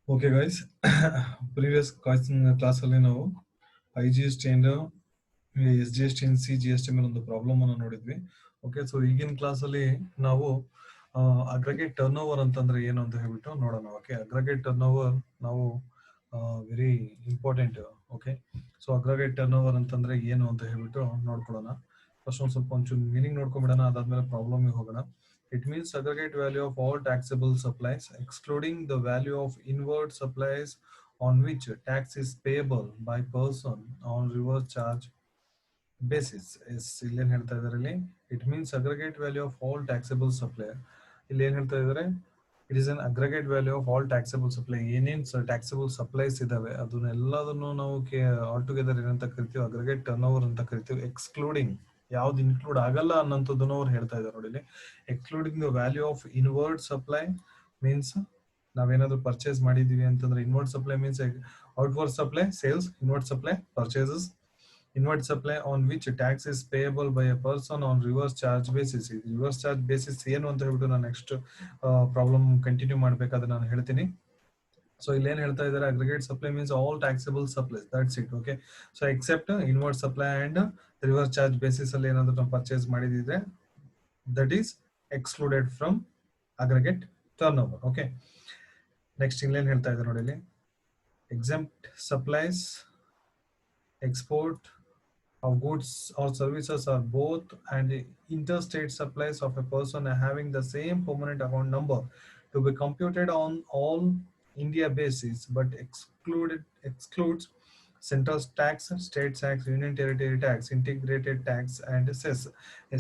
Okay, guys. Previous class ಅಲ್ಲಿ ನಾವು IGST and SGST and CGST ಮೇಲೆ ಒಂದು ಪ್ರಾಬ್ಲಮ್ ಅನ್ನು ನೋಡಿದ್ವಿ. ಓಕೆ, ಸೊ ಈಗಿನ ಕ್ಲಾಸ್ ಅಲ್ಲಿ ನಾವು ಅಗ್ರಿಗೇಟ್ ಟರ್ನ್ ಓವರ್ ಅಂತಂದ್ರೆ ಏನು ಅಂತ ಹೇಳ್ಬಿಟ್ಟು ನೋಡೋಣ. ಓಕೆ, ಅಗ್ರಿಗೇಟ್ ಟರ್ನ್ ಓವರ್ ನಾವು very important. Okay, so aggregate turn over ಅಂತಂದ್ರೆ ಏನು ಅಂತ ಹೇಳ್ಬಿಟ್ಟು ನೋಡ್ಕೊಳ್ಳೋಣ. ಫಸ್ಟ್ ಒಂದು ಸ್ವಲ್ಪ ಒಂಚೂರು ಮೀನಿಂಗ್ ನೋಡ್ಕೊಂಡ್ಬಿಡೋಣ, ಅದಾದ್ಮೇಲೆ ಪ್ರಾಬ್ಲಮ್ ಹೋಗೋಣ. It means aggregate value of all taxable supplies, excluding the value of inward supplies on which tax is payable by person on reverse charge basis. ಇಲ್ಲಿ ಏನ್ ಹೇಳ್ತಾ ಇದಾರೆ ಇಲ್ಲಿ, it means aggregate value of all taxable supply. ಇಲ್ಲಿ ಏನ್ ಹೇಳ್ತಾ ಇದಾರೆ, it is an aggregate value of all taxable supply. ಏನೇನ್ ಟ್ಯಾಕ್ಸಬಲ್ ಸಪ್ಲೈಸ್ ಇದಾವೆ ಅದನ್ನೆಲ್ಲದನ್ನು ನಾವು ಆಲ್ ಟುಗೆದರ್ ಏನಂತ ಕರಿತೀವಿ, ಅಗ್ರಿಗೇಟ್ ಟರ್ನ್ ಓವರ್ ಅಂತ ಕರಿತೀವಿ. ಎಕ್ಸ್ಕ್ಲೂಡಿಂಗ್ ಯಾವ್ದು ಇನ್ಕ್ಲೂಡ್ ಆಗಲ್ಲ ಅನ್ನೋಂಥದ್ದನ್ನು ಅವ್ರು ಹೇಳ್ತಾ ಇದ್ದಾರೆ ನೋಡಿ ಇಲ್ಲಿ. Excluding the value of inward supply means ನಾವೇನಾದ್ರೂ ಪರ್ಚೇಸ್ ಮಾಡಿದೀವಿ ಅಂತಂದ್ರೆ, inward supply means outward supply sales, inward supply purchases, inward supply on which tax is payable by a person on reverse charge basis. Reverse charge basis ಏನು ಅಂತ ಹೇಳ್ಬಿಟ್ಟು ನಾನು next problem continue ಮಾಡ್ಬೇಕಾದ್ರೆ ನಾನು ಹೇಳ್ತೀನಿ. ಸೊ ಇಲ್ಲಿ ಏನ್ ಹೇಳ್ತಾ ಇದ್ದಾರೆ, aggregate supply means all taxable supplies, that's it. Okay, so except inward supply and reverse charge basis ಅಲ್ಲಿ ಏನಾದ್ರು ನಾವು ಪರ್ಚೇಸ್ ಮಾಡಿದಿದ್ರೆ that is excluded from aggregate turnover. Okay, next ಇಲ್ಲಿ ಏನ್ ಹೇಳ್ತಾ ಇದ್ದಾರೆ ನೋಡಿ ಇಲ್ಲಿ, exempt supplies, export of goods or services are both and interstate supplies of a person having the same permanent account number to be computed on all India basis, but excludes central tax, state tax, union territory tax, integrated tax and cess.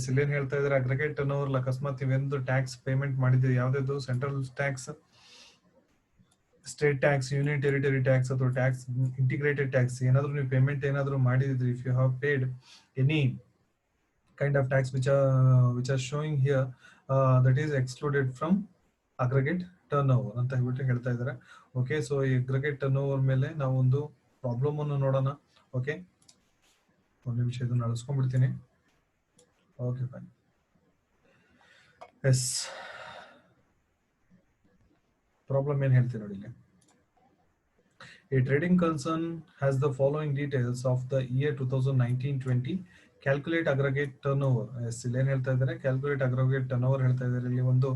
ಇಲ್ಲಿ ಏನ್ ಹೇಳ್ತಾ ಇದ್ದಾರೆ, aggregate turn over ಅಕಸ್ಮಾತ್ ಇವೆಂದು tax payment ಮಾಡಿದ್ರೆ ಯಾವ್ದು central tax, state tax, union territory tax ಅಥವಾ tax integrated tax ಏನಾದ್ರು ನೀವು ಪೇಮೆಂಟ್ ಏನಾದ್ರು ಮಾಡಿದ್ರಿ, if you have paid any kind of tax which are showing here, that is excluded from aggregate turnover ಅಂತ ಹೇಳ್ಬಿಟ್ಟು ಹೇಳ್ತಾ ಇದ್ದಾರೆ. ಓಕೆ, ಸೊ ಈ ಅಗ್ರಿಗೇಟ್ ಟರ್ನ್ ಓವರ್ ಮೇಲೆ ನಾವು ಒಂದು ಪ್ರಾಬ್ಲಮ್ ಅನ್ನು ನೋಡೋಣ. ಓಕೆ, ಒಂದು ನಿಮಿಷ ಇದನ್ನ ಅಳಿಸ್ಕೊಂಡ್ಬಿಡ್ತೀನಿ. Okay, fine. ಎಸ್, ಪ್ರಾಬ್ಲಮ್ ಏನ್ ಹೇಳ್ತೀನಿ ನೋಡಿ ಇಲ್ಲಿ. A trading concern has the following details of the year 2019-20. Calculate aggregate turnover. S, ಇಲ್ಲಿ ಏನ್ ಹೇಳ್ತಾ ಇದ್ದಾರೆ, ಕ್ಯಾಲ್ಕುಲೇಟ್ ಅಗ್ರಿಗೇಟ್ ಟರ್ನ್ ಓವರ್ ಹೇಳ್ತಾ ಇದ್ದಾರೆ. ಇಲ್ಲಿ ಒಂದು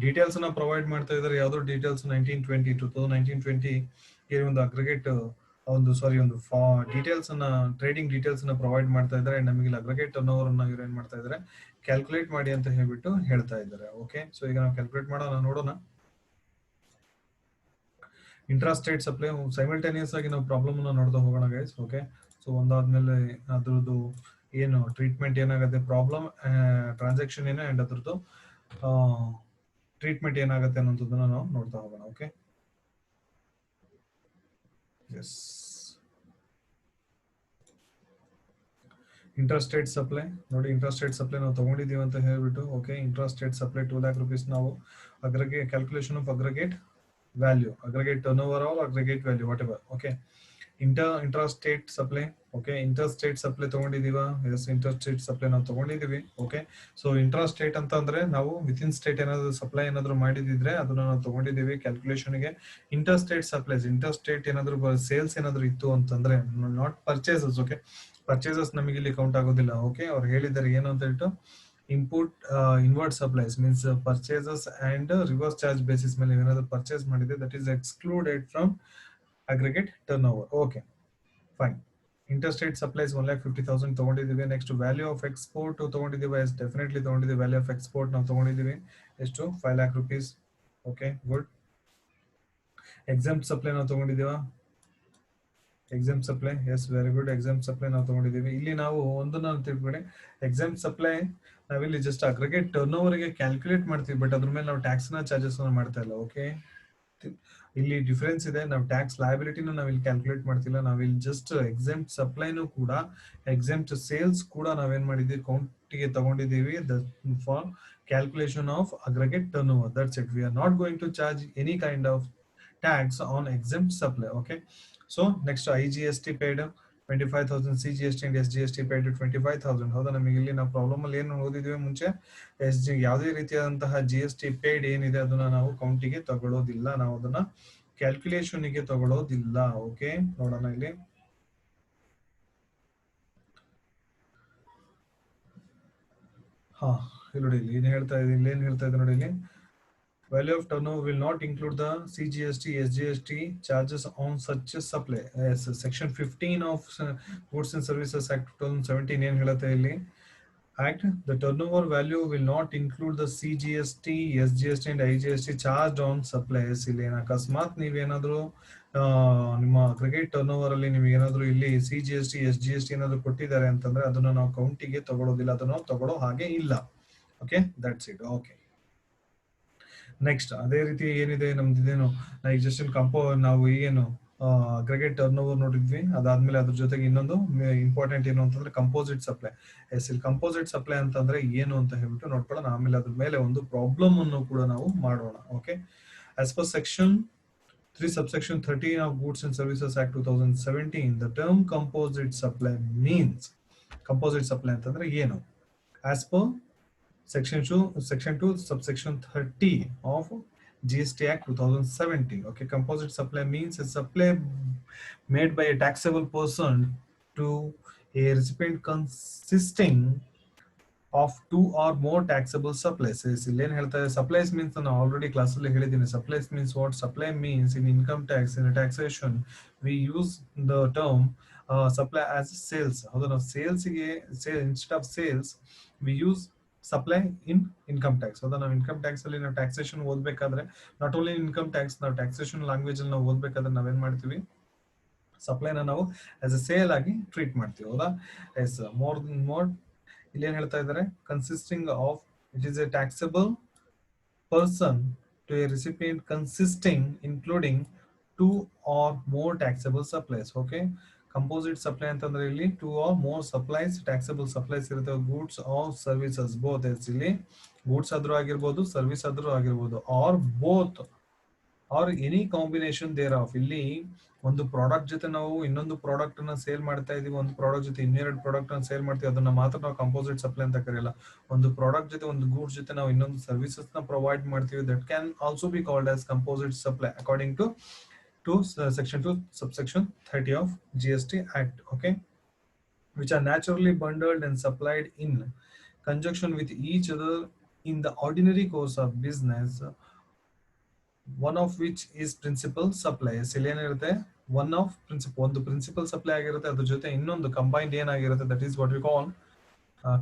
ಡೀಟೇಲ್ಸ್ ನ ಪ್ರೊವೈಡ್ ಮಾಡ್ತಾ ಇದ್ದಾರೆ. ಯಾವ್ದು ಡೀಟೇಲ್ಸ್ 2019-20 ಇಲ್ಲಿ ಒಂದು ಅಗ್ರಿಗೇಟ್ ಒಂದು ಡೀಟೇಲ್ಸ್ ಅನ್ನ, ಟ್ರೇಡಿಂಗ್ ಡೀಟೇಲ್ಸ್ ನ ಪ್ರೊವೈಡ್ ಮಾಡ್ತಾ ಇದ್ದಾರೆ. ನಮಗೆ ಇಲ್ಲಿ ಅಗ್ರಿಗೇಟ್ ಟರ್ನ್ ಓವರ್ ಅನ್ನ ಇವ್ರು ಏನ್ ಮಾಡ್ತಾ ಇದ್ದಾರೆ, ಕ್ಯಾಲ್ಕುಲೇಟ್ ಮಾಡಿ ಅಂತ ಹೇಳ್ಬಿಟ್ಟು ಹೇಳ್ತಾ ಇದ್ದಾರೆ. ಓಕೆ, ಸೊ ಈಗ ನಾವು ಕ್ಯಾಲ್ಕುಲೇಟ್ ಮಾಡೋಣ, ನೋಡೋಣ. ಇಂಟ್ರಾಸ್ಟೇಟ್ ಸಪ್ಲೈ ಸೈಮಲ್ಟೇನಿಯಸ್ ಆಗಿ ನಾವು ಪ್ರಾಬ್ಲಮ್ ಅನ್ನ ನೋಡ್ತಾ ಹೋಗೋಣ ಗೈಸ್. ಓಕೆ, ಸೊ ಒಂದಾದ್ಮೇಲೆ ಅದ್ರದ್ದು ಏನು ಟ್ರೀಟ್ಮೆಂಟ್ ಏನಾಗುತ್ತೆ, ಪ್ರಾಬ್ಲಮ್ ಟ್ರಾನ್ಸಾಕ್ಷನ್ ಏನು ಅಂಡ್ ಅದ್ರದ್ದು ಟ್ರೀಟ್ಮೆಂಟ್ ಏನಾಗುತ್ತೆ ಅನ್ನೋದನ್ನ ನಾವು ನೋಡ್ತಾ ಹೋಗೋಣ. ಓಕೆ, ಎಸ್, ಇಂಟ್ರಾಸ್ಟೇಟ್ ಸಪ್ಲೈ ನೋಡಿ, ಇಂಟ್ರಾಸ್ಟೇಟ್ ಸಪ್ಲೈ ನಾವು ತಗೊಂಡಿದೀವಿ ಅಂತ ಹೇಳ್ಬಿಟ್ಟು. ಓಕೆ, ಇಂಟ್ರಾಸ್ಟೇಟ್ ಸಪ್ಲೈ 2 lakh rupees ನಾವು aggregate calculation of aggregate value, aggregate turnover or aggregate value, whatever. Okay, intrastate supply. Okay, interstate supply ತಗೊಂಡಿದೀವಾ? yes, interstate supply ನಾವು ತಗೊಂಡಿದೀವಿ. ಓಕೆ, ಸೊ ಇಂಟ್ರಾಸ್ಟೇಟ್ ಅಂತ ಅಂದ್ರೆ ನಾವು ವಿತಿನ್ ಸ್ಟೇಟ್ ಏನಾದ್ರು ಸಪ್ಲೈ ಏನಾದ್ರು ಮಾಡಿದಿದ್ರೆ ಅದನ್ನ ನಾವು ತಗೊಂಡಿದೀವಿ ಕ್ಯಾಲ್ಕುಲೇಷನ್ ಗೆ. ಇಂಟರ್ಸ್ಟೇಟ್ ಸಪ್ಲೈಸ್, ಇಂಟರ್ಸ್ಟೇಟ್ ಏನಾದ್ರು ಸೇಲ್ಸ್ ಏನಾದ್ರು ಇತ್ತು ಅಂತಂದ್ರೆ, ನಾಟ್ ಪರ್ಚೇಸಸ್. ಓಕೆ, ಪರ್ಚೇಸಸ್ ನಮಗೆ ಇಲ್ಲಿ ಕೌಂಟ್ ಆಗೋದಿಲ್ಲ. ಓಕೆ, ಅವ್ರು ಹೇಳಿದ್ದಾರೆ ಏನು ಅಂತ ಹೇಳ್ಬಿಟ್ಟು, input inward supplies means purchases and reverse charge basis ಮೇಲೆ ಏನಾದ್ರು ಪರ್ಚೇಸ್ ಮಾಡಿದೆ, that is excluded from aggregate turnover. Okay, fine. Interstate supplies 1,50,000 ತಗೊಂಡಿದ್ದೀವಿ. ನೆಕ್ಸ್ಟ್ ವ್ಯಾಲ್ಯೂ ಆಫ್ ಎಕ್ಸ್ಪೋರ್ಟ್ ತಗೊಂಡಿದ್ದೀವಿ, ಎಸ್ ಡೆಫಿನೆಟ್ಲಿ ತಗೊಂಡಿದ್ದೀವಿ. ವ್ಯಾಲ್ಯೂ ಆಫ್ ಎಕ್ಸ್ಪೋರ್ಟ್ ನಾವು ತಗೊಂಡಿದ್ದೀವಿ ಎಷ್ಟು, 5 lakh rupees. Okay, good. Exempt supply ನಾವು ತಗೊಂಡಿದ್ದೀವಾ, exempt supply, yes very good. Exempt supply ನಾವು ತಗೊಂಡಿದ್ದೀವಿ. ಇಲ್ಲಿ ನಾವು ಒಂದನ್ನ ತಿಳ್ಕೊಳ್ಳಿ, ಎಕ್ಸಾಮ್ ಸಪ್ಲೈ ನಾವಿಲ್ಲಿ ಜಸ್ಟ್ ಅಗ್ರಿಗೇಟ್ ಟರ್ನ್ ಓವರ್ ಗೆ ಕ್ಯಾಲ್ಕುಲೇಟ್ ಮಾಡ್ತೀವಿ, ಬಟ್ ಅದ್ರ ಮೇಲೆ ನಾವು ಟ್ಯಾಕ್ಸ್ ನ ಚಾರ್ಜಸ್ ಮಾಡ್ತಾ ಇಲ್ಲ. ಓಕೆ, ಇಲ್ಲಿ ಡಿಫರೆನ್ಸ್ ಇದೆ. ನಾವು ಟ್ಯಾಕ್ಸ್ ಲಯಬಿಲಿಟಿನ ನಾವಿಲ್ಲಿ ಕ್ಯಾಲ್ಕುಲೇಟ್ ಮಾಡ್ತಿಲ್ಲ. ನಾವಿಲ್ಲಿ ಜಸ್ಟ್ ಎಕ್ಸಾಮ್ಟ್ ಸಪ್ಲೈನು ಕೂಡ, ಎಕ್ಸಾಮ್ಟ್ ಸೇಲ್ಸ್ ಕೂಡ ನಾವೇನ್ ಮಾಡಿದೀವಿ, ಕೌಂಟಿಗೆ ತಗೊಂಡಿದ್ದೀವಿ for calculation of aggregate turnover. That's it. We are not going to charge any kind of tax on exempt supply. Okay, so next IGST paid 25,000, CGST and SGST paid 25,000. ಹೌದಾ, ನಮಗೆ ಇಲ್ಲಿ ನಾವು problem ಅಲ್ಲಿ ಏನು ಓದಿದ್ವಿ ಮುಂಚೆ, ಯಾವುದೇ ರೀತಿಯಾದಂತಹ GST paid ಏನಿದೆ ಅದನ್ನ ನಾವು ಕೌಂಟಿಗೆ ತಗೊಳ್ಳೋದಿಲ್ಲ, ನಾವು ಅದನ್ನ ಕ್ಯಾಲ್ಕುಲೇಷನ್ ಗೆ ತಗೊಳ್ಳೋದಿಲ್ಲ. ಓಕೆ, ನೋಡೋಣ ಇಲ್ಲಿ. ಹಾ, ಇಲ್ಲಿ ನೋಡಿ, ಇಲ್ಲಿ ಏನ್ ಹೇಳ್ತಾ ಇದೆ ನೋಡಿ ಇಲ್ಲಿ. Value of turnover will not include the CGST, SGST charges on such a supply. Yes, Section 15 of Goods and Services Act 2017 ಏನ್ ಹೇಳುತ್ತೆ ಇಲ್ಲಿ? Act, the turnover value will not include the CGST, SGST and IGST charged on supplies. ಇಲ್ಲಿ ಅಕಸ್ಮಾತ್ ನೀವೇನಾದ್ರೂ ನಿಮ್ಮ credit turn over ಅಲ್ಲಿ ನಿಮ್ಗೆ ಏನಾದ್ರು ಇಲ್ಲಿ CGST, SGST ಏನಾದ್ರು ಕೊಟ್ಟಿದ್ದಾರೆ ಅಂತಂದ್ರೆ ಅದನ್ನ ನಾವು ಕೌಂಟಿಗೆ ತಗೊಳ್ಳೋದಿಲ್ಲ, ಅದನ್ನ ತಗೊಳ್ಳೋ ಹಾಗೆ ಇಲ್ಲ. Okay, that's it. Okay, next ಅದೇ ರೀತಿ ಏನಿದೆ ನಮ್ದಿದೇನು, ಈಗ ಜಸ್ಟ್ ನಾವು ಈಗೇನು ಅಗ್ರಿಗೇಟ್ ಟರ್ನ್ ಓವರ್ ನೋಡಿದ್ವಿ. ಅದಾದ್ಮೇಲೆ ಅದ್ರ ಜೊತೆಗೆ ಇನ್ನೊಂದು ಇಂಪಾರ್ಟೆಂಟ್ ಏನು ಅಂತಂದ್ರೆ ಕಂಪೋಸಿಟ್ ಸಪ್ಲೈ. ಇಲ್ಲಿ ಕಂಪೋಸಿಟ್ ಸಪ್ಲೈ ಅಂತಂದ್ರೆ ಏನು ಅಂತ ಹೇಳ್ಬಿಟ್ಟು ನೋಡ್ಕೊಳ್ಳೋಣ. ಆಮೇಲೆ ಅದ್ರ ಮೇಲೆ ಒಂದು ಪ್ರಾಬ್ಲಮ್ ಅನ್ನು ಕೂಡ ನಾವು ಮಾಡೋಣ. Okay, as per section 3 subsection 13 of Goods and Services Act 2017, the term composite supply means, composite supply ಅಂತಂದ್ರೆ ಏನು? As per section 2 subsection 30 of GST Act 2017. Okay, composite supply means a supply made by a taxable person to a recipient consisting of 2 or more taxable supplies. ಇಲ್ಲಿ ಏನ್ ಹೇಳ್ತಾ ಇದೆ? Supplies means ನಾನು already class ಅಲ್ಲಿ ಹೇಳಿದ್ದೀನಿ. Supplies means what? Supply means in income tax, in taxation we use the term supply as sales. ಹೌದಾ, ನಾವು ಸೇಲ್ಸ್ಗೆ instead of sales we use supply in income tax. ಹೌದಾ, ನಾವು ಇನ್ಕಮ್ ಟ್ಯಾಕ್ಸ್ ಅಲ್ಲಿ ನಾವು ಟ್ಯಾಕ್ಸೇಷನ್ ಓದ್ಬೇಕಾದ್ರೆ, ನಾಟ್ ಓನ್ಲಿ ಇನ್ಕಮ್ ಟ್ಯಾಕ್ಸ್, ನಾವು taxation language ಅಲ್ಲಿ ನಾವು ಓದ್ಬೇಕಾದ್ರೆ ನಾವೇನ್ ಮಾಡ್ತೀವಿ? ಸಪ್ಲೈನ ನಾವು ಆಸ್ ಎ ಸೇಲ್ ಆಗಿ ಟ್ರೀಟ್ ಮಾಡ್ತೀವಿ. ಹೌದಾ, ಎಸ್, ಮೋರ್ ಇಲ್ಲಿ ಏನ್ ಹೇಳ್ತಾ ಇದ್ದಾರೆ? Consisting of, it is a taxable person to a recipient consisting including 2 or more taxable supplies. Okay, composite supply ಅಂತಂದ್ರೆ ಇಲ್ಲಿ 2 or more supplies, taxable supplies ಇರುತ್ತೆ. Goods or services, both. ಇಲ್ಲಿ ಗೂಡ್ಸ್ ಆದ್ರೂ ಆಗಿರ್ಬೋದು, ಸರ್ವಿಸ್ ಆದ್ರೂ ಆಗಿರ್ಬೋದು, or both or any combination thereof. ಇಲ್ಲಿ ಒಂದು ಪ್ರಾಡಕ್ಟ್ ಜೊತೆ ನಾವು ಇನ್ನೊಂದು ಪ್ರಾಡಕ್ಟ್ ಅನ್ನ ಸೇಲ್ ಮಾಡ್ತಾ ಇದೀವಿ, ಒಂದು ಪ್ರಾಡಕ್ಟ್ ಜೊತೆ ಇನ್ನೆರಡು ಪ್ರಾಡಕ್ಟ್ ಅನ್ನ ಸೇಲ್ ಮಾಡ್ತೀವಿ, ಅದನ್ನ ಮಾತ್ರ ನಾವು ಕಂಪೋಸಿಟ್ ಸಪ್ಲೈ ಅಂತ ಕರೆಯಲ್ಲ. ಒಂದು ಪ್ರಾಡಕ್ಟ್ ಜೊತೆ, ಒಂದು ಗೂಡ್ಸ್ ಜೊತೆ ನಾವು ಇನ್ನೊಂದು ಸರ್ವಿಸಸ್ ನ ಪ್ರೊವೈಡ್ ಮಾಡ್ತೀವಿ, that can also be called as composite supply according to section 2 subsection 30 of GST Act. Okay, which are naturally bundled and supplied in conjunction with each other in the ordinary course of business, one of which is principal supply. ಇಲ್ಲಿ ಏನಿರುತ್ತೆ? One of principal, ಒಂದು principal supply ಆಗಿರುತ್ತೆ, ಅದ್ರ ಜೊತೆ ಇನ್ನೊಂದು combined ಏನಾಗಿರುತ್ತೆ, that is what we call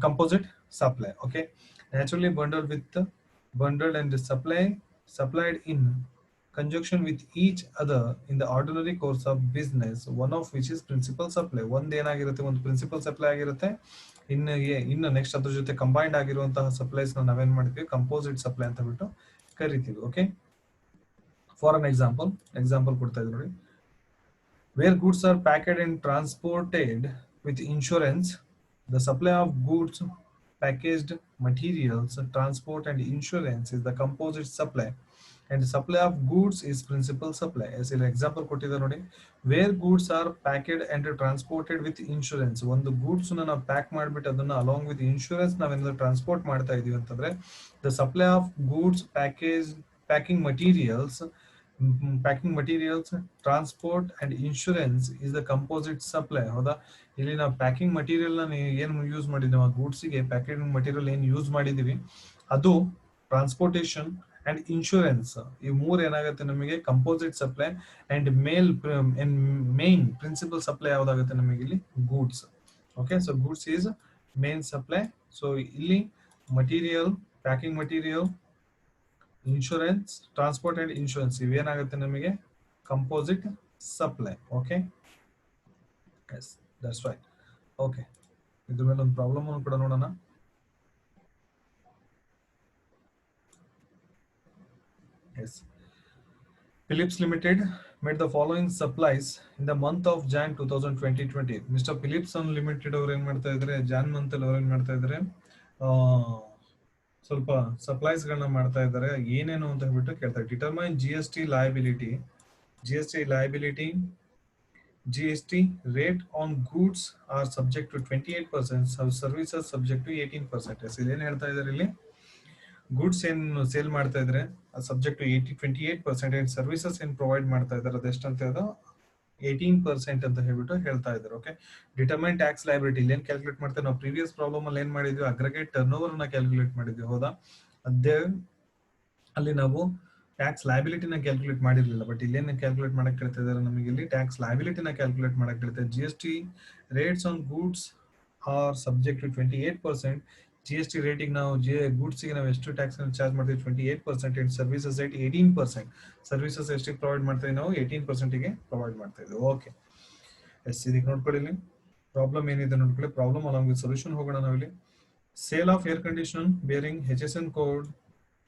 composite supply. Okay, naturally bundled and supplied in conjunction with each other in the ordinary course of business, one of which is principal supply. ಒಂದು ಏನಾಗಿರುತ್ತೆ? ಒಂದು principal supply ಆಗಿರುತ್ತೆ. ಇನ್ನು next ಅದ್ರ ಜೊತೆ combined ಆಗಿರುವಂತಹ supplies ನಾವೇನ್ ಮಾಡ್ತೀವಿ? ಕಂಪೋಸಿಟ್ ಸಪ್ಲೈ ಅಂತ ಬಿಟ್ಟು ಕರಿತೀವಿ. ಓಕೆ, ಫಾರ್ ಅನ್ ಎಕ್ಸಾಂಪಲ್ ಕೊಡ್ತಾ ಇದ್ರು ನೋಡಿ. Where goods are packed and transported with insurance, the supply of goods, packaged materials, transport and insurance is the composite supply, and the supply of goods is principal supply. As an example ಕೊಟ್ಟಿದ್ದಾರೆ ನೋಡಿ, where goods are packed and transported with insurance, ಒಂದು goods na ನಾವು pack ಮಾಡ್ಬಿಟ್ಟು ಅದನ್ನ along with insurance ನಾವೇನಾದ್ರು transport ಮಾಡ್ತಾ ಇದೀವಿ ಅಂತಂದ್ರೆ, the supply of goods, packing materials, transport and insurance is the composite supply. ಹೌದಾ, ಇಲ್ಲಿ ನಾವು ಪ್ಯಾಕಿಂಗ್ ಮಟೀರಿಯಲ್ ನ ಏನು ಯೂಸ್ ಮಾಡಿದೀವಿ, ಆ ಗೂಡ್ಸ್ ಗೆ ಪ್ಯಾಕಿಂಗ್ ಮಟೀರಿಯಲ್ ಏನು ಯೂಸ್ ಮಾಡಿದೀವಿ, ಅದು ಟ್ರಾನ್ಸ್ಪೋರ್ಟೇಷನ್ ಅಂಡ್ ಇನ್ಶೂರೆನ್ಸ್, ಈ ಮೂರು ಏನಾಗುತ್ತೆ ನಮಗೆ composite supply. And main principal supply ಯಾವ್ದಾಗುತ್ತೆ ನಮಗೆ? ಇಲ್ಲಿ goods. Okay, so goods is main supply. So ಇಲ್ಲಿ material, packing material, insurance, transport and insurance ಇವೇನಾಗುತ್ತೆ ನಮಗೆ? Composite supply. Okay, yes, that's right. Okay, ಇದ್ರ ಮೇಲೆ ಒಂದು ಪ್ರಾಬ್ಲಮ್ ಅನ್ನು ಕೂಡ ನೋಡೋಣ. Yes, Philips Limited made the following supplies in the month of Jan 2020. Mr. Philips Limited ಅವರು ಏನ್ ಮಾಡ್ತಾ ಇದ್ದಾರೆ? ಜಾನ್ ಮಂತ್ ಅಲ್ಲಿ ಅವ್ರು ಏನ್ ಮಾಡ್ತಾ ಇದ್ದಾರೆ? ಸ್ವಲ್ಪ ಸಪ್ಲೈಸ್ ಗಳನ್ನ ಮಾಡ್ತಾ ಇದ್ದಾರೆ. ಏನೇನು ಅಂತ ಹೇಳ್ಬಿಟ್ಟು ಕೇಳ್ತಾರೆ. Determine GST liability. GST rate on goods are subject to 28%, services subject to 18%. ಏನ್ ಹೇಳ್ತಾ ಇದ್ದಾರೆ ಇಲ್ಲಿ? ಗೂಡ್ಸ್ ಏನು ಸೇಲ್ ಮಾಡ್ತಾ ಇದ್ರೆ ಸಬ್ಜೆಕ್ಟ್ 28% ಅಂಡ್ ಸರ್ವಿಸಸ್ ಏನ್ ಪ್ರೊವೈಡ್ ಮಾಡ್ತಾ ಇದ್ದಾರೆ ಅದೆಷ್ಟಂತ ಅದು 18% ಅಂತ ಹೇಳ್ಬಿಟ್ಟು ಹೇಳ್ತಾ ಇದ್ದಾರೆ. ಓಕೆ, ಡಿಟರ್ಮೈನ್ ಟ್ಯಾಕ್ಸ್ ಲಯಬಿಲಿಟಿ ಇಲ್ಲಿ ಏನ್ ಕ್ಯಾಲ್ಕುಲೇಟ್ ಮಾಡ್ತೇವೆ ನಾವು ಪ್ರೀವಿಯಸ್ ಪ್ರಾಬ್ಲಮ್ ಅಲ್ಲಿ ಏನ್ ಮಾಡಿದ್ವಿ, ಅಗ್ರಿಗೇಟ್ ಟರ್ನ್ ಓವರ್ ನ ಕ್ಯಾಲ್ಕುಲೇಟ್ ಮಾಡಿದ್ವಿ, ಹೌದಾ? ಅದೇ ಅಲ್ಲಿ ನಾವು ಟ್ಯಾಕ್ಸ್ ಲಯಬಿಲಿಟಿನ ಕ್ಯಾಲ್ಕುಲೇಟ್ ಮಾಡಿರ್ಲಿಲ್ಲ, ಬಟ್ ಇಲ್ಲೇನ ಕ್ಯಾಲ್ಕುಲೇಟ್ ಮಾಡಕ್ ಹೇಳ್ತಾ ಇದ್ದಾರೆ ನಮಗೆ, ಇಲ್ಲಿ ಟ್ಯಾಕ್ಸ್ ಲಯಬಿಲಿಟಿನ ಕ್ಯಾಲ್ಕುಲೇಟ್ ಮಾಡಕ್ ಹೇಳ್ತಾರೆ. GST rates on goods are subject to 28%. GST rating ನಾವು ಗೂಡ್ಸ್ ಗೆ ನಾವು ಎಷ್ಟು ಟ್ಯಾಕ್ಸ್ ಚಾರ್ಜ್ ಮಾಡ್ತೀವಿ, 28%. And services rate 18%. ಸರ್ವಿಸಸ್ ಎಷ್ಟಿಗೆ ಪ್ರೊವೈಡ್ ಮಾಡ್ತೀವಿ ನಾವು, 18% ಗೆ ಪ್ರೊವೈಡ್ ಮಾಡ್ತಾ ಇದ್ದೀವಿ. ಓಕೆ, ಎಸ್ ಇದಕ್ಕೆ ನೋಡ್ಕೊಳ್ಳಿ, ಇಲ್ಲಿ ಪ್ರಾಬ್ಲಮ್ ಏನಿದೆ ನೋಡ್ಕೊಳ್ಳಿ. ಪ್ರಾಬ್ಲಮ್ ಅಲಾಂಗ್ ವಿತ್ ಸೊಲ್ಯೂಷನ್ ಹೋಗೋಣ ನಾವಿಲ್ಲಿ. Sale of air condition bearing HSN code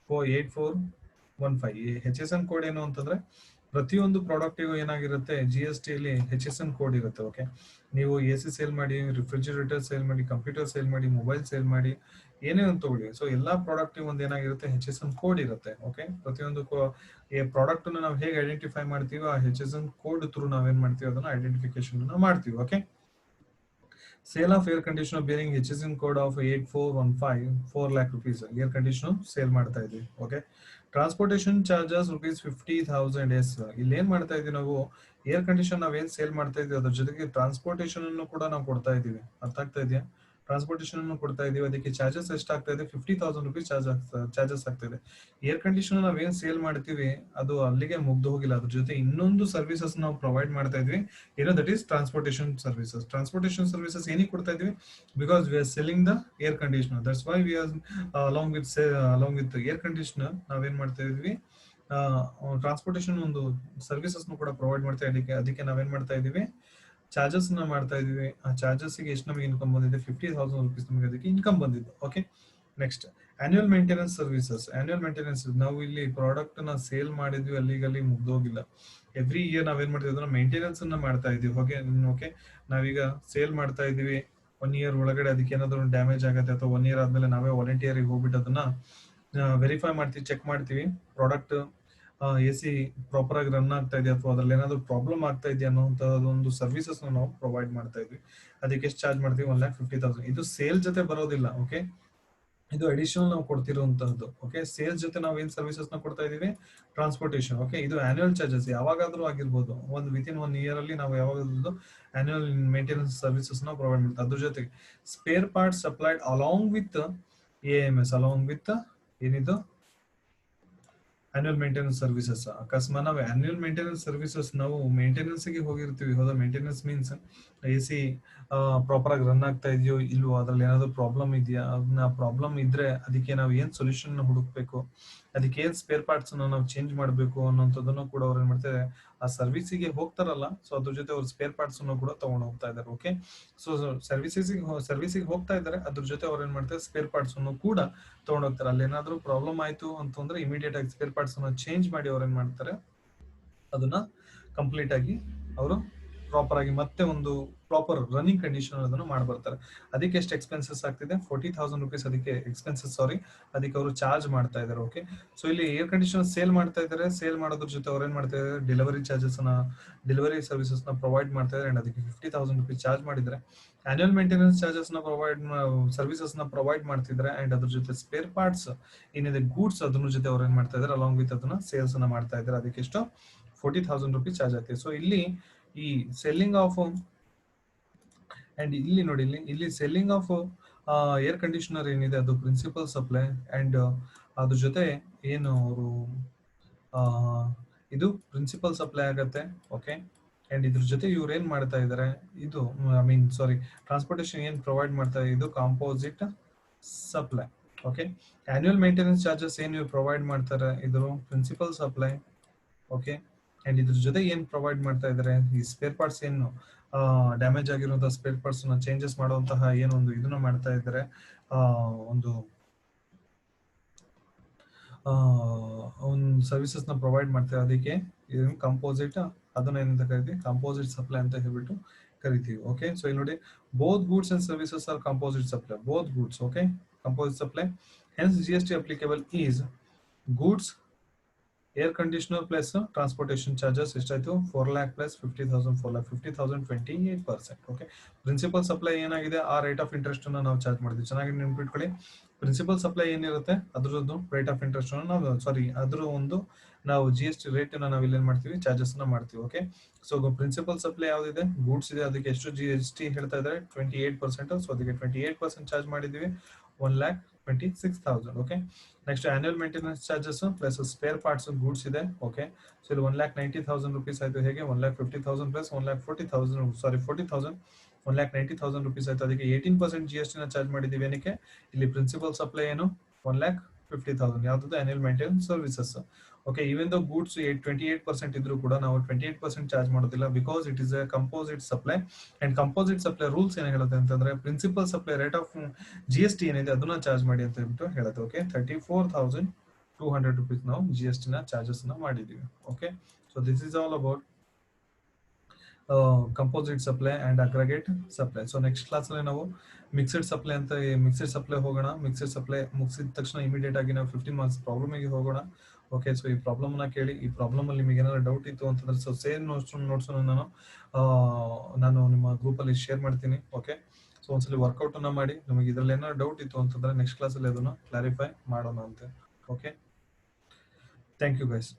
8415. ಈ HSN ಕೋಡ್ ಏನು ಅಂತಂದ್ರೆ ಪ್ರತಿಯೊಂದು ಪ್ರಾಡಕ್ಟಿಗೂ ಏನಾಗಿರುತ್ತೆ, GST ಅಲ್ಲಿ HSN ಕೋಡ್ ಇರುತ್ತೆ. ಓಕೆ, ನೀವು AC ಸೇಲ್ ಮಾಡಿ, ರಿಫ್ರಿಜಿರೇಟರ್ ಸೇಲ್ ಮಾಡಿ, ಕಂಪ್ಯೂಟರ್ ಸೇಲ್ ಮಾಡಿ, ಮೊಬೈಲ್ ಸೇಲ್ ಮಾಡಿ, ಏನೇ ಒಂದು ತಗೊಳ್ಳಿ, ಸೊ ಎಲ್ಲಾ ಪ್ರಾಡಕ್ಟ್ ಒಂದು ಏನಾಗಿರುತ್ತೆ, HSN ಕೋಡ್ ಇರುತ್ತೆ. ಓಕೆ, ಪ್ರತಿಯೊಂದು ಪ್ರಾಡಕ್ಟ್ ನಾವು ಹೇಗೆ ಐಡೆಂಟಿಫೈ ಮಾಡ್ತೀವಿ, ಆ HSN ಕೋಡ್ ಥ್ರೂ ನಾವೇನ್ ಮಾಡ್ತೀವಿ, ಅದನ್ನ ಐಡೆಂಟಿಫಿಕೇಶನ್ ಮಾಡ್ತೀವಿ. Okay, sale of air conditioner bearing HSN code of 8415 4 lakh rupees air conditioner sale ಮಾಡ್ತಾ ಇದೀವಿ. Okay, transportation charges ₹50,000. ಎಸ್, ಇಲ್ಲಿ ಏನ್ ಮಾಡ್ತಾ ಇದೀವಿ ನಾವು, ಏರ್ ಕಂಡೀಷನ್ ನಾವೇನ್ ಸೇಲ್ ಮಾಡ್ತಾ ಇದೀವಿ ಅದ್ರ ಜೊತೆಗೆ ಟ್ರಾನ್ಸ್ಪೋರ್ಟೇಷನ್ ಅನ್ನು ಕೂಡ ನಾವು ಕೊಡ್ತಾ ಇದೀವಿ. ಅರ್ಥ ಆಗ್ತಾ ಇದೆಯಾ? ಟ್ರಾನ್ಸ್ಪೋರ್ಟೇಷನ್ ಅನ್ನು ಕೊಡ್ತಾ ಇದೀವಿ, ಅದಕ್ಕೆ ಚಾರ್ಜಸ್ ಎಷ್ಟಾಗ್ತಾ ಇದೆ, ₹50,000 ಚಾರ್ಜಸ್ ಆಗ್ತಾ ಇದೆ. ಏರ್ ಕಂಡೀಷನ್ ನಾವೇನ್ ಸೇಲ್ ಮಾಡ್ತೀವಿ ಅದು ಅಲ್ಲಿಗೆ ಮುಗ್ದು ಹೋಗಿಲ್ಲ, ಅದ್ರ ಜೊತೆ ಇನ್ನೊಂದು ಸರ್ವಿಸಸ್ ನಾವು ಪ್ರೊವೈಡ್ ಮಾಡ್ತಾ ಇದ್ವಿ, ಏನೋ that is transportation services. Transportation services ಏನಕ್ಕೆ ಕೊಡ್ತಾ ಇದೀವಿ, because we are selling the air conditioner, that's why we are along with air conditioner ನಾವೇನ್ ಮಾಡ್ತಾ ಇದ್ವಿ, ಟ್ರಾನ್ಸ್ಪೋರ್ಟೇಷನ್ ಒಂದು ಸರ್ವಿಸಸ್ ಕೂಡ ಪ್ರೊವೈಡ್ ಮಾಡ್ತಾ ಇದಕ್ಕೆ, ಅದಕ್ಕೆ ನಾವೇನ್ ಮಾಡ್ತಾ ಇದೀವಿ, ಚಾರ್ಜಸ್ ನ ಮಾಡ್ತಾ ಇದೀವಿ. ಆ ಚಾರ್ಜಸ್ ಗೆ ಎಷ್ಟು ನಮಗೆ ಇನ್ಕಮ್ ಬಂದಿದೆ, ₹50,000 ನಮಗೆ ಅದಕ್ಕೆ ಇನ್ಕಮ್ ಬಂದಿದೆ. Okay, next annual maintenance services. Annual maintenance ನಾವು ಇಲ್ಲಿ ಪ್ರಾಡಕ್ಟ್ ನ ಸೇಲ್ ಮಾಡಿದ್ವಿ, ಅಲ್ಲಿಗಲ್ಲಿ ಮುಗ್ದೋಗಿಲ್ಲ. ಎವ್ರಿ ಇಯರ್ ನಾವೇನ್ ಮಾಡ್ತೀವಿ, ಅದನ್ನ ಮೇಂಟೆನೆನ್ಸ್ ಅನ್ನ ಮಾಡ್ತಾ ಇದೀವಿ. ಓಕೆ, ನಾವೀಗ ಸೇಲ್ ಮಾಡ್ತಾ ಇದೀವಿ, 1 year ಒಳಗಡೆ ಅದಕ್ಕೆ ಏನಾದ್ರು ಡ್ಯಾಮೇಜ್ ಆಗುತ್ತೆ, ಅಥವಾ 1 year ಆದ್ಮೇಲೆ ನಾವೇ ವಾಲಂಟಿಯರ್ ಹೋಗ್ಬಿಟ್ಟು ಅದನ್ನ ವೆರಿಫೈ ಮಾಡ್ತೀವಿ, ಚೆಕ್ ಮಾಡ್ತೀವಿ, ಪ್ರಾಡಕ್ಟ್ AC ಪ್ರಾಪರ್ ಆಗಿ ರನ್ ಆಗ್ತಾ ಇದೆಯಾ, ಅಥವಾ ಅದ್ರಲ್ಲಿ ಏನಾದ್ರು ಪ್ರಾಬ್ಲಮ್ ಆಗ್ತಾ ಇದೆಯಾ ಅನ್ನೋಂಥದ್ದು ಒಂದು ಸರ್ವಿಸಸ್ ನಾವು ಪ್ರೊವೈಡ್ ಮಾಡ್ತಾ ಇದ್ವಿ. ಅದಕ್ಕೆ ಎಷ್ಟು ಚಾರ್ಜ್ ಮಾಡ್ತೀವಿ, 1,50,000. ಇದು ಸೇಲ್ ಜೊತೆ ಬರೋದಿಲ್ಲ. ಓಕೆ, ಇದು ಅಡಿಷನಲ್ ನಾವು ಕೊಡ್ತಿರುವಂತಹದ್ದು. ಓಕೆ, ಸೇಲ್ಸ್ ಜೊತೆ ನಾವು ಏನ್ ಸರ್ವಿಸಸ್ ನ ಕೊಡ್ತಾ ಇದೀವಿ, ಟ್ರಾನ್ಸ್ಪೋರ್ಟೇಷನ್. ಓಕೆ, ಇದು ಆನ್ಯುವಲ್ ಚಾರ್ಜಸ್ ಯಾವಾಗಾದ್ರೂ ಆಗಿರ್ಬೋದು, ಒಂದು ವಿತಿನ್ 1 year ಅಲ್ಲಿ ನಾವು ಯಾವಾಗಾದ್ರೂ ಆನ್ಯುವಲ್ ಮೇಂಟೆನೆನ್ಸ್ ಸರ್ವಿಸಸ್ ನ ಪ್ರೊವೈಡ್ ಮಾಡ್ತೀವಿ. ಅದ್ರ ಜೊತೆಗೆ spare parts supplied along with AMS, along with ಏನಿದು ಆನ್ಯುವಲ್ ಮೇಂಟೆನೆನ್ಸ್ ಸರ್ವಿಸಸ್. ಅಕಸ್ಮಾತ್ ನಾವು ಆನ್ಯುವಲ್ ಮೇಂಟೆನೆನ್ಸ್ ಸರ್ವಿಸಸ್ ನಾವು ಮೇಂಟೆನೆನ್ಸ್ ಗೆ ಹೋಗಿರ್ತೀವಿ, ಹೌದಾ? ಮೇಂಟೆನೆನ್ಸ್ ಮೀನ್ಸ್ AC ಪ್ರಾಪರ್ ಆಗಿ ರನ್ ಆಗ್ತಾ ಇದೆಯೋ ಇಲ್ವೋ, ಅದ್ರಲ್ಲಿ ಏನಾದ್ರು ಪ್ರಾಬ್ಲಮ್ ಇದೆಯಾ, ಅದನ್ನ ಪ್ರಾಬ್ಲಮ್ ಇದ್ರೆ ಅದಕ್ಕೆ ನಾವು ಏನ್ ಸೊಲ್ಯೂಷನ್ ಹುಡುಕ್ಬೇಕು, ಅದಕ್ಕೆ ಏನ್ ಸ್ಪೇರ್ ಪಾರ್ಟ್ಸ್ ನಾವು ಚೇಂಜ್ ಮಾಡಬೇಕು ಅನ್ನೋಂಥದ್ದನ್ನು ಕೂಡ ಅವ್ರು ಏನ್ ಮಾಡ್ತಾರೆ, ಆ ಸರ್ವಿಸಿಗೆ ಹೋಗ್ತಾರಲ್ಲ, ಸೊ ಅದ್ರ ಜೊತೆ ಅವ್ರು ಸ್ಪೇರ್ ಪಾರ್ಟ್ಸ್ ಅನ್ನು ಕೂಡ ತಗೊಂಡು ಹೋಗ್ತಾ ಇದ್ದಾರೆ. ಓಕೆ, ಸೊ ಸರ್ವಿಸಿಗೆ ಹೋಗ್ತಾ ಇದ್ದಾರೆ, ಅದ್ರ ಜೊತೆ ಅವ್ರು ಏನ್ ಮಾಡ್ತಾರೆ, ಸ್ಪೇರ್ ಪಾರ್ಟ್ಸ್ ಅನ್ನು ಕೂಡ ತಗೊಂಡು ಹೋಗ್ತಾರೆ. ಅಲ್ಲಿ ಏನಾದ್ರು ಪ್ರಾಬ್ಲಮ್ ಆಯ್ತು ಅಂತಂದ್ರೆ ಇಮಿಡಿಯೇಟ್ ಆಗಿ ಸ್ಪೇರ್ ಪಾರ್ಟ್ಸ್ ಅನ್ನ ಚೇಂಜ್ ಮಾಡಿ ಅವ್ರು ಏನ್ ಮಾಡ್ತಾರೆ, ಅದನ್ನ ಕಂಪ್ಲೀಟ್ ಆಗಿ ಅವರು ಪ್ರಾಪರ್ ಆಗಿ ಮತ್ತೆ ಒಂದು ಪ್ರಾಪರ್ ರನ್ನಿಂಗ್ ಕಂಡೀಷನ್ ಅದನ್ನು ಮಾಡ್ಬರ್ತಾರೆ. ಅದಕ್ಕೆ ಎಷ್ಟು ಎಕ್ಸ್ಪೆನ್ಸಸ್ ಆಗ್ತಿದೆ, ₹40,000 ಅದಕ್ಕೆ ಎಕ್ಸ್ಪೆನ್ಸಸ್, ಅದಕ್ಕೆ ಅವರು ಚಾರ್ಜ್ ಮಾಡ್ತಾ ಇದ್ದಾರೆ. ಓಕೆ, ಸೊ ಇಲ್ಲಿ ಏರ್ ಕಂಡೀಷನರ್ ಸೇಲ್ ಮಾಡ್ತಾ ಇದ್ದಾರೆ, ಸೇಲ್ ಮಾಡೋದ್ರ ಜೊತೆ ಅವ್ರು ಏನ್ ಮಾಡ್ತಾ ಇದ್ದಾರೆ, ಡೆಲಿವರಿ ಚಾರ್ಜಸ್ ನ, ಡೆಲಿವರಿ ಸರ್ವಿಸಸ್ ನ ಪ್ರೊವೈಡ್ ಮಾಡ್ತಾ ಇದ್ದಾರೆ, ಅಂಡ್ ಅದಕ್ಕೆ ₹50,000 ಚಾರ್ಜ್ ಮಾಡಿದ್ರೆ, ಆನ್ಯುವಲ್ ಮೇಂಟೆನೆನ್ಸ್ ಚಾರ್ಜಸ್ ನ ಸರ್ವಿಸಸ್ ನ ಪ್ರೊವೈಡ್ ಮಾಡ್ತಿದ್ದಾರೆ, ಅಂಡ್ ಅದ್ರ ಜೊತೆ ಸ್ಪೇರ್ ಪಾರ್ಟ್ಸ್ ಏನಿದೆ ಗೂಡ್ಸ್ ಅದ್ರ ಜೊತೆ ಅವ್ರು ಏನ್ ಮಾಡ್ತಾ ಇದ್ದಾರೆ, ಅಲಾಂಗ್ ವಿತ್ ಅದನ್ನ ಸೇಲ್ಸ್ ಅನ್ನ ಮಾಡ್ತಾ ಇದ್ದಾರೆ. ಅದಕ್ಕೆ ಎಷ್ಟು, ₹40,000 ಚಾರ್ಜ್ ಆಗ್ತದೆ. ಸೊ ಇಲ್ಲಿ ಈ ಸೆಲ್ಲಿಂಗ್ ಆಫ್, ಅಂಡ್ ಇಲ್ಲಿ ನೋಡಿ, ಇಲ್ಲಿ ಸೆಲ್ಲಿಂಗ್ ಆಫ್ ಏರ್ ಕಂಡೀಷನರ್ ಏನಿದೆ ಅದು ಪ್ರಿನ್ಸಿಪಲ್ ಸಪ್ಲೈ, ಅಂಡ್ ಅದ್ರ ಜೊತೆ ಏನು ಅವರು ಇದು ಪ್ರಿನ್ಸಿಪಲ್ ಸಪ್ಲೈ ಆಗತ್ತೆ. ಓಕೆ, ಅಂಡ್ ಇದ್ರ ಜೊತೆ ಇವ್ರು ಏನ್ ಮಾಡ್ತಾ ಇದ್ದಾರೆ, ಇದು ಟ್ರಾನ್ಸ್ಪೋರ್ಟೇಷನ್ ಏನ್ ಪ್ರೊವೈಡ್ ಮಾಡ್ತಾ ಇದೆ, ಇದು composite supply. Okay, annual maintenance charges ಏನ್ ಇವ್ರು ಪ್ರೊವೈಡ್ ಮಾಡ್ತಾರೆ, ಇದು ಪ್ರಿನ್ಸಿಪಲ್ ಸಪ್ಲೈ. ಓಕೆ, ಅಂಡ್ ಇದ್ರ ಜೊತೆ ಏನ್ ಪ್ರೊವೈಡ್ ಮಾಡ್ತಾ ಇದ್ದಾರೆ, ಈ ಸ್ಪೇರ್ ಪಾರ್ಟ್ಸ್ ಏನು ಡ್ಯಾಮೇಜ್ ಆಗಿರುವಂತಹ ಸ್ಪೇರ್ ಪಾರ್ಟ್ಸ್ ನ ಚೇಂಜಸ್ ಮಾಡುವಂತಹ ಏನೊಂದು ಇದನ್ನ ಮಾಡ್ತಾ ಇದ್ದಾರೆ, ಒಂದು ಸರ್ವಿಸಸ್ ನ ಪ್ರೊವೈಡ್ ಮಾಡ್ತಾರೆ. ಅದಕ್ಕೆ ಕಂಪೋಸಿಟ್, ಅದನ್ನ ಏನಂತ ಕರಿತೀವಿ, ಕಂಪೋಸಿಟ್ ಸಪ್ಲೈ ಅಂತ ಹೇಳ್ಬಿಟ್ಟು ಕರಿತೀವಿ. ಓಕೆ, ಸೊ ಇಲ್ಲಿ ನೋಡಿ, both goods and services are composite supply, both goods. Okay, composite supply, hence GST applicable is goods air conditioner plus transportation charges ಎಷ್ಟಾಯ್ತು 4 lakh plus 50,000 4 lakh 50,000 28%. Okay, principal supply ಏನಾಗಿದೆ ಆ rate of interest ಅನ್ನು ನಾವು charge ಮಾಡಿದ್ವಿ. ಚೆನ್ನಾಗಿ ನೆನ್ಪಿಟ್ಕೊಳ್ಳಿ, principal supply ಏನಿರುತ್ತೆ ಅದ್ರದ್ದು ರೇಟ್ ಆಫ್ ಇಂಟ್ರೆಸ್ಟ್ ನಾವು ಅದ್ರ ಒಂದು ನಾವು GST ರೇಟ್ ನಾವು ಇಲ್ಲಿ ಏನ್ ಮಾಡ್ತೀವಿ, ಚಾರ್ಜಸ್ ಮಾಡ್ತೀವಿ. ಓಕೆ, ಸೊ ಪ್ರಿನ್ಸಿಪಲ್ ಸಪ್ಲೈ ಯಾವ್ದಿದೆ, ಗೂಡ್ಸ್ ಇದೆ, ಅದಕ್ಕೆ ಎಷ್ಟು GST ಹೇಳ್ತಾ ಇದ್ದಾರೆ 28%. ಸೊ ಅದಕ್ಕೆ 28% ಚಾರ್ಜ್ ಮಾಡಿದೀವಿ, 1,26,000. Okay, next annual maintenance charges plus spare parts goods ಇದೆ. ಓಕೆ, ಸೊ ಇಲ್ಲಿ 1,90,000 rupees ಆಯ್ತು. ಹೇಗೆ 1,50,000 ಪ್ಲಸ್ 1,40,000 40,000 1,90,000 rupees ಆಯ್ತು. ಅದಕ್ಕೆ 18% GST ನ ಚಾರ್ಜ್ ಮಾಡಿದೀವಿ. ಏನಕ್ಕೆ, ಇಲ್ಲಿ ಪ್ರಿನ್ಸಿಪಲ್ ಸಪ್ಲೈ ಏನು 1,50,000 ಯಾವ್ದು annual maintenance services. Okay, even the goods 28% ಇದ್ರೂ ಕೂಡ ನಾವು 28% ಚಾರ್ಜ್ ಮಾಡೋದಿಲ್ಲ, because it is a composite supply. And composite supply rules ಏನ್ ಹೇಳುತ್ತೆ ಅಂತಂದ್ರೆ, principal supply rate of GST ಏನಿದೆ ಅದನ್ನ ಚಾರ್ಜ್ ಮಾಡಿ ಅಂತ ಹೇಳ್ಬಿಟ್ಟು ಹೇಳುತ್ತೆ. ಓಕೆ, 34,200 rupees ನಾವು GST ನ ಚಾರ್ಜಸ್ ಮಾಡಿದೀವಿ. Okay, so this is all about composite supply and aggregate supply. So next class ಅಲ್ಲಿ ನಾವು ಮಿಕ್ಸೆಡ್ ಸಪ್ಲೈ ಅಂತ ಮಿಕ್ಸೆಡ್ ಸಪ್ಲೈ ಹೋಗೋಣ. ಮಿಕ್ಸೆಡ್ ಸಪ್ಲೈ ಮುಗಿಸಿದ ತಕ್ಷಣ ಇಮಿಡಿಯೇಟ್ ಆಗಿ ನಾವು 15 ಮಾರ್ಕ್ಸ್ ಪ್ರಾಬ್ಲಮ್ ಗೆ ಹೋಗೋಣ. ಓಕೆ, ಸೊ ಈ ಪ್ರಾಬ್ಲಮ್ ನ ಕೇಳಿ, ಈ ಪ್ರಾಬ್ಲಮ್ ಅಲ್ಲಿ ನಿಮಗೆ ಏನಾದ್ರು ಡೌಟ್ ಇತ್ತು ಅಂತಂದ್ರೆ ಸೊ ಸೇಮ್ ನೋಟ್ಸ್ ನಾನು ನಿಮ್ಮ ಗ್ರೂಪ್ ಅಲ್ಲಿ ಶೇರ್ ಮಾಡ್ತೀನಿ. ಓಕೆ, ಸೊ ಒಂದ್ಸಲಿ ವರ್ಕೌಟ್ ಅನ್ನ ಮಾಡಿ, ನಿಮಗೆ ಇದ್ರಲ್ಲಿ ಏನಾದ್ರು ಡೌಟ್ ಇತ್ತು ಅಂತಂದ್ರೆ ನೆಕ್ಸ್ಟ್ ಕ್ಲಾಸ್ ಅಲ್ಲಿ ಅದನ್ನ ಕ್ಲಾರಿಫೈ ಮಾಡೋಣ ಅಂತೆ. Okay, thank you guys.